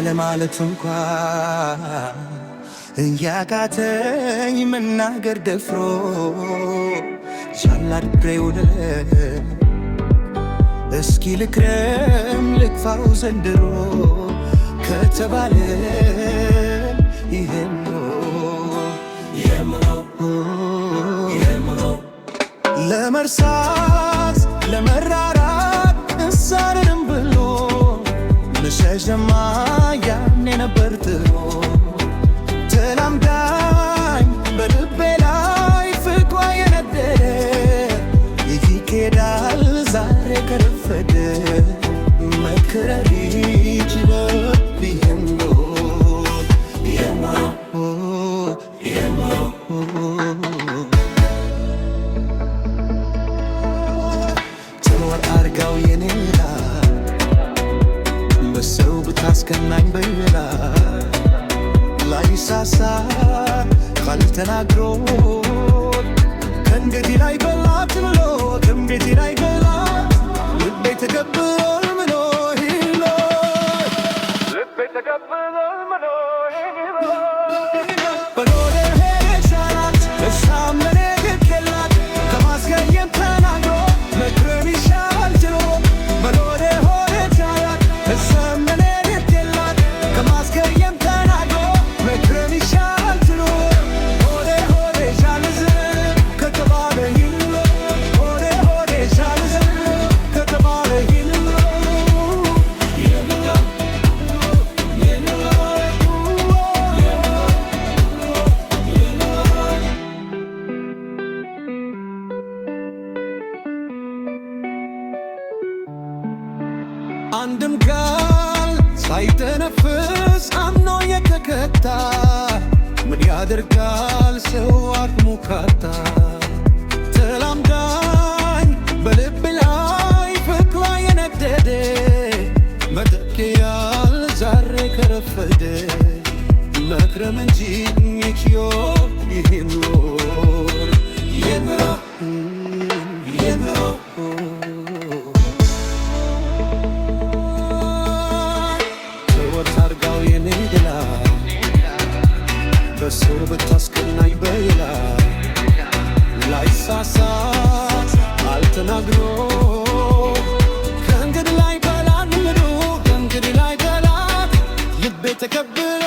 ለማለት እንኳን እያቃተኝ መናገር ደፍሮ ቻላድሬው እስኪ ልክረም ልግፋው ዘንድሮ ከተባለ ይሄም ነው ለመርሳት ለመራራት እንሳንም ብሎ መሸሸማ ያኔ ነበር ጥሩ ተላምዳኝ በልቤ ላይ ፍቅሯ የነደደ ይኬዳል ዛሬ ከረፈደ መክረር ይችላል ይሄም ነው ትኖር አርጋው የኔላ በሰው ብታስቀናኝ በይላ ላይሳሳ ቃል ተናግሮ ከእንግዲህ ላይ በላት ብሎ ከእንግዲህ ላይ በላት ልቤ ተቀብሏል ምሎ ሂሎ ልቤ ተቀብሏል ምሎ ሂሎ በኖረ ሄቻላት እሳመኔ ግኬላት ከማስቀየም ተናግሮ መክረም ይሻል ችሎ በኖረ ሆነቻላት እሳመኔ ግኬላት ከማስቀየም ተናግሮ መክረም ይሻል ችሎ ሆዴ ሆዴ ሻልዝ ከተባለ ይሎ ሆዴ ሆዴ ሻልዝ ከተባለ ይሎ አንድም ቃል ሳይተነፍስ አምኖ የተከታ ምን ያደርጋል ሰው አቅሙ ካጣ ተላምዳኝ በልብ ላይ ፍቅሯ የነደደ መተኪያል ዛሬ ከረፈደ መክረም እንጂ ይችዮ ይህኖር አርጋው የኔላ በሰው ብታስቀናኝ በይላ ላይሳሳት አልተናግሮ ከእንግዲህ ላይ በላት ምሉ ከእንግዲህ ላይ በላት ልቤ ተከብር